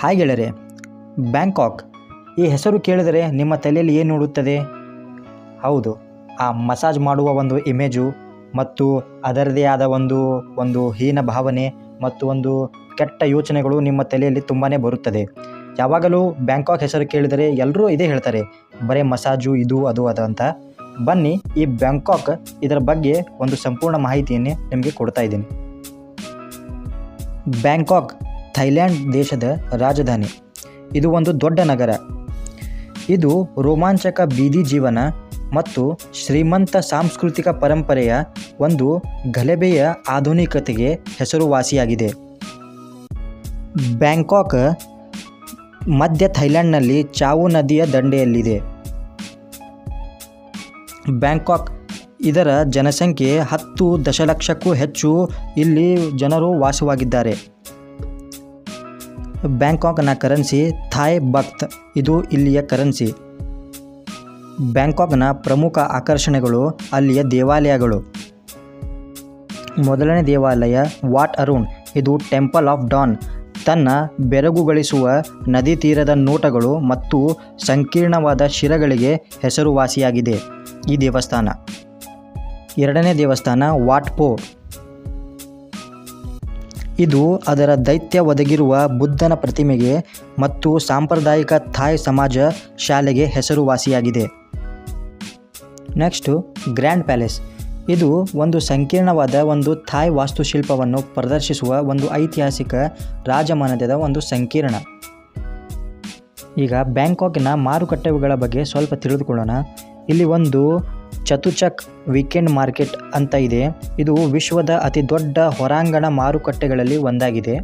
Hi ಗೆಳೆಯರೆ, Bangkok ಈ ಹೆಸರು ಕೇಳಿದರೆ ನಿಮ್ಮ ತಲೆಯಲ್ಲಿ ಏನು ಓಡುತ್ತದೆ? ಹೌದು, ಆ ಮಸಾಜ್ ಮಾಡುವ ಒಂದು ಇಮೇಜು ಮತ್ತು ಅದರದೇ ಆದ ಒಂದು ಹೀನ ಭಾವನೆ ಮತ್ತು ಒಂದು ಕೆಟ್ಟ ಯೋಚನೆಗಳು ನಿಮ್ಮ ತಲೆಯಲ್ಲಿ ತುಂಬಾ ಬರುತ್ತದೆ. ಯಾವಾಗಲೂ ಬ್ಯಾಂಕಾಕ್ ಹೆಸರು ಕೇಳಿದರೆ ಎಲ್ಲರೂ ಇದೇ ಹೇಳ್ತಾರೆ, ಬರೀ ಮಸಾಜು ಇದು ಅದು ಅಂತ. ಬನ್ನಿ, ಈ ಬ್ಯಾಂಕಾಕ್ ಇದರ ಬಗ್ಗೆ ಒಂದು ಸಂಪೂರ್ಣ ಮಾಹಿತಿಯನ್ನು ನಿಮಗೆ ಕೊಡ್ತಾ ಇದ್ದೀನಿ. ಬ್ಯಾಂಕಾಕ್ ಥೈಲ್ಯಾಂಡ್ ದೇಶದ ರಾಜಧಾನಿ. ಇದು ಒಂದು ದೊಡ್ಡ ನಗರ. ಇದು ರೋಮಾಂಚಕ ಬೀದಿ ಜೀವನ ಮತ್ತು ಶ್ರೀಮಂತ ಸಾಂಸ್ಕೃತಿಕ ಪರಂಪರೆಯ ಒಂದು ಗಲಭೆಯ ಆಧುನಿಕತೆಗೆ ಹೆಸರುವಾಸಿಯಾಗಿದೆ. ಬ್ಯಾಂಕಾಕ್ ಮಧ್ಯ ಥೈಲ್ಯಾಂಡ್ನಲ್ಲಿ ಚಾವು ನದಿಯ ದಂಡೆಯಲ್ಲಿದೆ. ಬ್ಯಾಂಕಾಕ್ ಇದರ ಜನಸಂಖ್ಯೆ 10 ದಶಲಕ್ಷಕ್ಕೂ ಹೆಚ್ಚು ಇಲ್ಲಿ ಜನರು ವಾಸವಾಗಿದ್ದಾರೆ. ಬ್ಯಾಂಕಾಕ್ನ ಕರೆನ್ಸಿ ಥಾಯ್ ಬಕ್ತ್, ಇದು ಇಲ್ಲಿಯ ಕರೆನ್ಸಿ. ಬ್ಯಾಂಕಾಕ್ನ ಪ್ರಮುಖ ಆಕರ್ಷಣೆಗಳು ಅಲ್ಲಿಯ ದೇವಾಲಯಗಳು. ಮೊದಲನೇ ದೇವಾಲಯ ವಾಟ್ ಅರುಣ್, ಇದು ಟೆಂಪಲ್ ಆಫ್ ಡಾನ್. ತನ್ನ ಬೆರಗುಗಳಿಸುವ ನದಿ ತೀರದ ನೋಟಗಳು ಮತ್ತು ಸಂಕೀರ್ಣವಾದ ಶಿರಗಳಿಗೆ ಹೆಸರುವಾಸಿಯಾಗಿದೆ ಈ ದೇವಸ್ಥಾನ. ಎರಡನೇ ದೇವಸ್ಥಾನ ವಾಟ್ ಪೋ, ಇದು ಅದರ ದೈತ್ಯ ಒದಗಿರುವ ಬುದ್ಧನ ಪ್ರತಿಮೆಗೆ ಮತ್ತು ಸಾಂಪ್ರದಾಯಿಕ ಥಾಯ್ ಸಮಾಜ ಶಾಲೆಗೆ ಹೆಸರುವಾಸಿಯಾಗಿದೆ. ನೆಕ್ಸ್ಟು ಗ್ರ್ಯಾಂಡ್ ಪ್ಯಾಲೇಸ್, ಇದು ಒಂದು ಸಂಕೀರ್ಣವಾದ ಒಂದು ಥಾಯ್ ವಾಸ್ತುಶಿಲ್ಪವನ್ನು ಪ್ರದರ್ಶಿಸುವ ಒಂದು ಐತಿಹಾಸಿಕ ರಾಜಮನೆತದ ಒಂದು ಸಂಕೀರ್ಣ. ಈಗ ಬ್ಯಾಂಕಾಕಿನ ಮಾರುಕಟ್ಟೆಗಳ ಬಗ್ಗೆ ಸ್ವಲ್ಪ ತಿಳಿದುಕೊಳ್ಳೋಣ. ಇಲ್ಲಿ ಒಂದು ಚತುಚಕ್ ವೀಕೆಂಡ್ ಮಾರ್ಕೆಟ್ ಅಂತ ಇದೆ. ಇದು ವಿಶ್ವದ ಅತಿ ದೊಡ್ಡ ಹೊರಾಂಗಣ ಮಾರುಕಟ್ಟೆಗಳಲ್ಲಿ ಒಂದಾಗಿದೆ.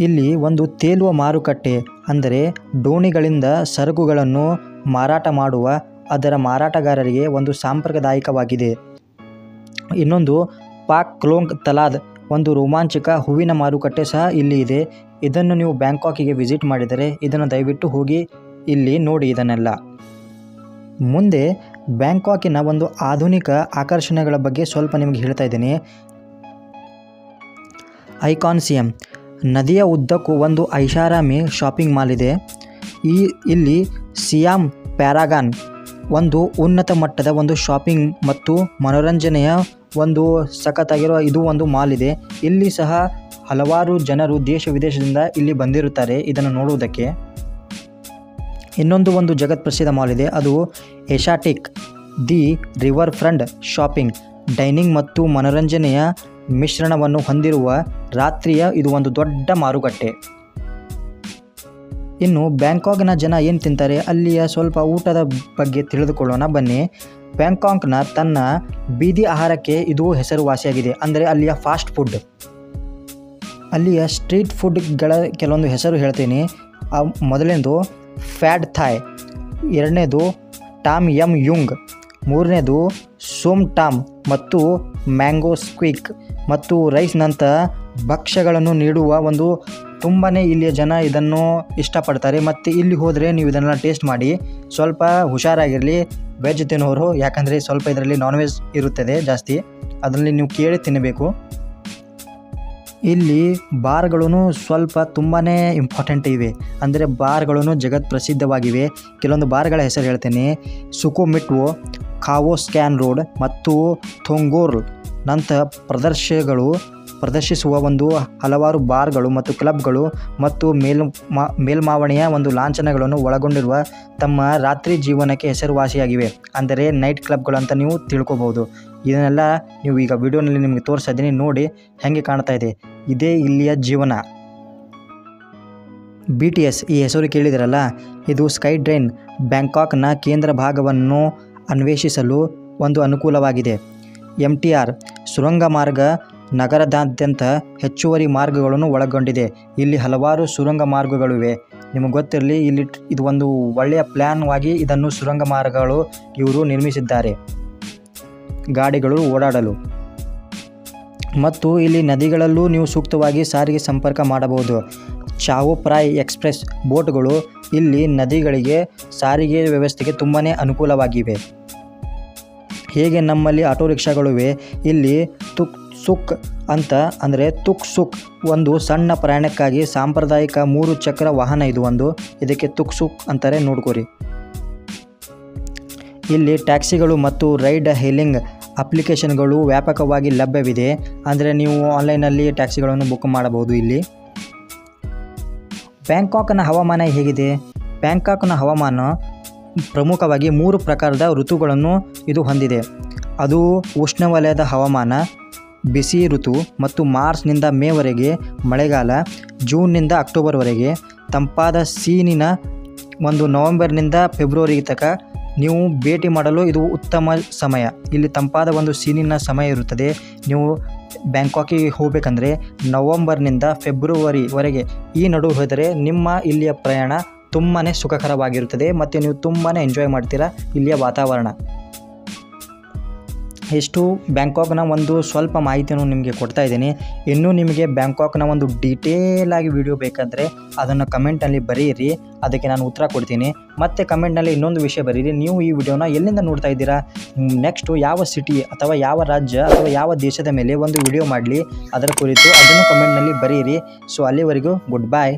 ಇಲ್ಲಿ ಒಂದು ತೇಲುವ ಮಾರುಕಟ್ಟೆ, ಅಂದರೆ ದೋಣಿಗಳಿಂದ ಸರಕುಗಳನ್ನು ಮಾರಾಟ ಮಾಡುವ ಅದರ ಮಾರಾಟಗಾರರಿಗೆ ಒಂದು ಸಾಂಪ್ರದಾಯಿಕವಾಗಿದೆ. ಇನ್ನೊಂದು ಪಾಕ್ ಕ್ಲೋಂಗ್ ತಲಾದ್, ಒಂದು ರೋಮಾಂಚಕ ಹೂವಿನ ಮಾರುಕಟ್ಟೆ ಸಹ ಇಲ್ಲಿ ಇದೆ. ಇದನ್ನು ನೀವು ಬ್ಯಾಂಕಾಕಿಗೆ ವಿಸಿಟ್ ಮಾಡಿದರೆ ಇದನ್ನು ದಯವಿಟ್ಟು ಹೋಗಿ ಇಲ್ಲಿ ನೋಡಿ ಇದನ್ನೆಲ್ಲ. ಮುಂದೆ ಬ್ಯಾಂಕಾಕಿನ ಒಂದು ಆಧುನಿಕ ಆಕರ್ಷಣೆಗಳ ಬಗ್ಗೆ ಸ್ವಲ್ಪ ನಿಮಗೆ ಹೇಳ್ತಾ ಇದ್ದೀನಿ. ಐಕಾನ್ಸಿಯಂ, ನದಿಯ ಉದ್ದಕ್ಕೂ ಒಂದು ಐಷಾರಾಮಿ ಶಾಪಿಂಗ್ ಮಾಲ್ ಇದೆ. ಇಲ್ಲಿ ಸಿಯಾಮ್ ಪ್ಯಾರಾಗಾನ್, ಒಂದು ಉನ್ನತ ಮಟ್ಟದ ಒಂದು ಶಾಪಿಂಗ್ ಮತ್ತು ಮನೋರಂಜನೆಯ ಒಂದು ಸಖತ್ತಾಗಿರೋ ಇದು ಒಂದು ಮಾಲ್ ಇದೆ. ಇಲ್ಲಿ ಸಹ ಹಲವಾರು ಜನರು ದೇಶ ವಿದೇಶದಿಂದ ಇಲ್ಲಿ ಬಂದಿರುತ್ತಾರೆ ಇದನ್ನು ನೋಡುವುದಕ್ಕೆ. ಇನ್ನೊಂದು ಒಂದು ಜಗತ್ ಪ್ರಸಿದ್ಧ ಮಾಲ್ ಇದೆ, ಅದು Asiatique the riverfront shopping, dining ಮತ್ತು ಮನೋರಂಜನೆಯ ಮಿಶ್ರಣವನ್ನು ಹೊಂದಿರುವ ರಾತ್ರಿಯ ಇದು ಒಂದು ದೊಡ್ಡ ಮಾರುಕಟ್ಟೆ. ಇನ್ನು ಬ್ಯಾಂಕಾಕ್ನ ಜನ ಏನು ತಿಂತಾರೆ, ಅಲ್ಲಿಯ ಸ್ವಲ್ಪ ಊಟದ ಬಗ್ಗೆ ತಿಳಿದುಕೊಳ್ಳೋಣ ಬನ್ನಿ. ಬ್ಯಾಂಕಾಕ್ನ ತನ್ನ ಬೀದಿ ಆಹಾರಕ್ಕೆ ಇದು ಹೆಸರುವಾಸಿಯಾಗಿದೆ, ಅಂದರೆ ಅಲ್ಲಿಯ ಫಾಸ್ಟ್ ಫುಡ್. ಅಲ್ಲಿಯ ಸ್ಟ್ರೀಟ್ ಫುಡ್ಗಳ ಕೆಲವೊಂದು ಹೆಸರು ಹೇಳ್ತೀನಿ. ಮೊದಲನೇದು ಫ್ಯಾಡ್ ಥಾಯ್, ಎರಡನೇದು ಟಾಮ್ ಯಮ್ ಯುಂಗ್, ಮೂರನೇದು ಸೋಮ್ ಟಾಮ್ ಮತ್ತು ಮ್ಯಾಂಗೋ ಸ್ಕ್ವಿಕ್ ಮತ್ತು ರೈಸ್ನಂಥ ಭಕ್ಷ್ಯಗಳನ್ನು ನೀಡುವ ಒಂದು ತುಂಬಾ ಇಲ್ಲಿಯ ಜನ ಇದನ್ನು ಇಷ್ಟಪಡ್ತಾರೆ. ಮತ್ತು ಇಲ್ಲಿ ಹೋದರೆ ನೀವು ಇದನ್ನೆಲ್ಲ ಟೇಸ್ಟ್ ಮಾಡಿ. ಸ್ವಲ್ಪ ಹುಷಾರಾಗಿರಲಿ ವೆಜ್ ತಿನ್ನೋರು, ಯಾಕಂದರೆ ಸ್ವಲ್ಪ ಇದರಲ್ಲಿ ನಾನ್ ವೆಜ್ ಇರುತ್ತದೆ ಜಾಸ್ತಿ, ಅದರಲ್ಲಿ ನೀವು ಕೇಳಿ ತಿನ್ನಬೇಕು. ಇಲ್ಲಿ ಬಾರ್ಗಳೂ ಸ್ವಲ್ಪ ತುಂಬಾ ಇಂಪಾರ್ಟೆಂಟ್ ಇವೆ, ಅಂದರೆ ಬಾರ್ಗಳೂ ಜಗತ್ ಪ್ರಸಿದ್ಧವಾಗಿವೆ. ಕೆಲವೊಂದು ಬಾರ್ಗಳ ಹೆಸರು ಹೇಳ್ತೇನೆ. ಸುಕೋಮಿಟ್ವೋ, ಖಾವೋ ಸ್ಕ್ಯಾನ್ ರೋಡ್ ಮತ್ತು ಥೊಂಗೋರ್ ನಂಥ ಪ್ರದರ್ಶಿಸುವ ಒಂದು ಹಲವಾರು ಬಾರ್ಗಳು ಮತ್ತು ಕ್ಲಬ್ಗಳು ಮತ್ತು ಮೇಲ್ಮಾವಣಿಯ ಒಂದು ಲಾಂಛನಗಳನ್ನು ಒಳಗೊಂಡಿರುವ ತಮ್ಮ ರಾತ್ರಿ ಜೀವನಕ್ಕೆ ಹೆಸರುವಾಸಿಯಾಗಿವೆ, ಅಂದರೆ ನೈಟ್ ಕ್ಲಬ್ಗಳು ಅಂತ ನೀವು ತಿಳ್ಕೊಬೋದು. ಇದನ್ನೆಲ್ಲ ನೀವು ಈಗ ವಿಡಿಯೋನಲ್ಲಿ ನಿಮಗೆ ತೋರಿಸ್ತಾ ಇದ್ದೀನಿ, ನೋಡಿ ಹೇಗೆ ಕಾಣ್ತಾ ಇದೆ. ಇದೇ ಇಲ್ಲಿಯ ಜೀವನ. BTS ಈ ಹೆಸರು ಕೇಳಿದಿರಲ್ಲ, ಇದು ಸ್ಕೈ ಟ್ರೈನ್ ಬ್ಯಾಂಕಾಕ್ನ ಕೇಂದ್ರ ಭಾಗವನ್ನು ಅನ್ವೇಷಿಸಲು ಒಂದು ಅನುಕೂಲವಾಗಿದೆ. MTR ಸುರಂಗ ಮಾರ್ಗ ನಗರದಾದ್ಯಂತ ಹೆಚ್ಚುವರಿ ಮಾರ್ಗಗಳನ್ನು ಒಳಗೊಂಡಿದೆ. ಇಲ್ಲಿ ಹಲವಾರು ಸುರಂಗ ಮಾರ್ಗಗಳಿವೆ. ನಿಮಗೆ ಗೊತ್ತಿರಲಿ, ಇಲ್ಲಿ ಇದು ಒಂದು ಒಳ್ಳೆಯ ಪ್ಲ್ಯಾನ್ವಾಗಿ ಇದನ್ನು ಸುರಂಗ ಮಾರ್ಗಗಳು ಇವರು ನಿರ್ಮಿಸಿದ್ದಾರೆ ಗಾಡಿಗಳು ಓಡಾಡಲು. ಮತ್ತು ಇಲ್ಲಿ ನದಿಗಳಲ್ಲೂ ನೀವು ಸೂಕ್ತವಾಗಿ ಸಾರಿಗೆ ಸಂಪರ್ಕ ಮಾಡಬಹುದು. ಚಾವೋ ಪ್ರಾಯ್ ಎಕ್ಸ್ಪ್ರೆಸ್ ಬೋಟ್ಗಳು ಇಲ್ಲಿ ನದಿಗಳಿಗೆ ಸಾರಿಗೆ ವ್ಯವಸ್ಥೆಗೆ ತುಂಬಾ ಅನುಕೂಲವಾಗಿವೆ. ಹೇಗೆ ನಮ್ಮಲ್ಲಿ ಆಟೋ ರಿಕ್ಷಾಗಳಿವೆ, ಇಲ್ಲಿ ಸುಕ್ ಅಂತ ಅಂದರೆ ತುಕ್ ಸುಕ್ ಒಂದು ಸಣ್ಣ ಪ್ರಯಾಣಕ್ಕಾಗಿ ಸಾಂಪ್ರದಾಯಿಕ 3 ಚಕ್ರ ವಾಹನ ಇದು ಒಂದು. ಇದಕ್ಕೆ ತುಕ್ ಸುಕ್ ಅಂತಾರೆ, ನೋಡ್ಕೋರಿ. ಇಲ್ಲಿ ಟ್ಯಾಕ್ಸಿಗಳು ಮತ್ತು ರೈಡ್ ಹೇಲಿಂಗ್ ಅಪ್ಲಿಕೇಶನ್ಗಳು ವ್ಯಾಪಕವಾಗಿ ಲಭ್ಯವಿದೆ. ಅಂದರೆ ನೀವು ಆನ್ಲೈನಲ್ಲಿ ಟ್ಯಾಕ್ಸಿಗಳನ್ನು ಬುಕ್ ಮಾಡಬಹುದು. ಇಲ್ಲಿ ಬ್ಯಾಂಕಾಕ್ನ ಹವಾಮಾನ ಹೇಗಿದೆ? ಬ್ಯಾಂಕಾಕ್ನ ಹವಾಮಾನ ಪ್ರಮುಖವಾಗಿ 3 ಪ್ರಕಾರದ ಋತುಗಳನ್ನು ಇದು ಹೊಂದಿದೆ. ಅದು ಉಷ್ಣವಲಯದ ಹವಾಮಾನ, ಬಿಸಿ ಋತು ಮತ್ತು ಮಾರ್ಚ್ನಿಂದ ಮೇವರೆಗೆ ಮಳೆಗಾಲ, ಜೂನ್ನಿಂದ ಅಕ್ಟೋಬರ್ವರೆಗೆ ತಂಪಾದ ಸೀನಿನ ಒಂದು ನವೆಂಬರ್ನಿಂದ ಫೆಬ್ರವರಿ ತನಕ ನೀವು ಭೇಟಿ ಮಾಡಲು ಇದು ಉತ್ತಮ ಸಮಯ. ಇಲ್ಲಿ ತಂಪಾದ ಒಂದು ಸೀನಿನ ಸಮಯ ಇರುತ್ತದೆ. ನೀವು ಬ್ಯಾಂಕಾಕಿಗೆ ಹೋಗಬೇಕಂದ್ರೆ ನವಂಬರ್ನಿಂದ ಫೆಬ್ರವರಿವರೆಗೆ ಈ ನಡುವೆ ಹೋದರೆ ನಿಮ್ಮ ಇಲ್ಲಿಯ ಪ್ರಯಾಣ ತುಂಬಾ ಸುಖಕರವಾಗಿರುತ್ತದೆ ಮತ್ತು ನೀವು ತುಂಬಾ ಎಂಜಾಯ್ ಮಾಡ್ತೀರಾ ಇಲ್ಲಿಯ ವಾತಾವರಣ. ಎಷ್ಟು ಬ್ಯಾಂಕಾಕ್ನ ಒಂದು ಸ್ವಲ್ಪ ಮಾಹಿತಿಯನ್ನು ನಿಮಗೆ ಕೊಡ್ತಾ ಇದ್ದೀನಿ. ಇನ್ನೂ ನಿಮಗೆ ಬ್ಯಾಂಕಾಕ್ನ ಒಂದು ಡೀಟೇಲಾಗಿ ವಿಡಿಯೋ ಬೇಕಂದರೆ ಅದನ್ನು ಕಮೆಂಟಲ್ಲಿ ಬರೆಯಿರಿ, ಅದಕ್ಕೆ ನಾನು ಉತ್ತರ ಕೊಡ್ತೀನಿ. ಮತ್ತು ಕಮೆಂಟ್ನಲ್ಲಿ ಇನ್ನೊಂದು ವಿಷಯ ಬರೀರಿ, ನೀವು ಈ ವಿಡಿಯೋನ ಎಲ್ಲಿಂದ ನೋಡ್ತಾ ಇದ್ದೀರಾ, ನೆಕ್ಸ್ಟು ಯಾವ ಸಿಟಿ ಅಥವಾ ಯಾವ ರಾಜ್ಯ ಅಥವಾ ಯಾವ ದೇಶದ ಮೇಲೆ ಒಂದು ವಿಡಿಯೋ ಮಾಡಲಿ ಅದರ ಕುರಿತು ಅದನ್ನು ಕಮೆಂಟ್ನಲ್ಲಿ ಬರೆಯಿರಿ. ಸೊ ಅಲ್ಲಿವರೆಗೂ ಗುಡ್ ಬಾಯ್.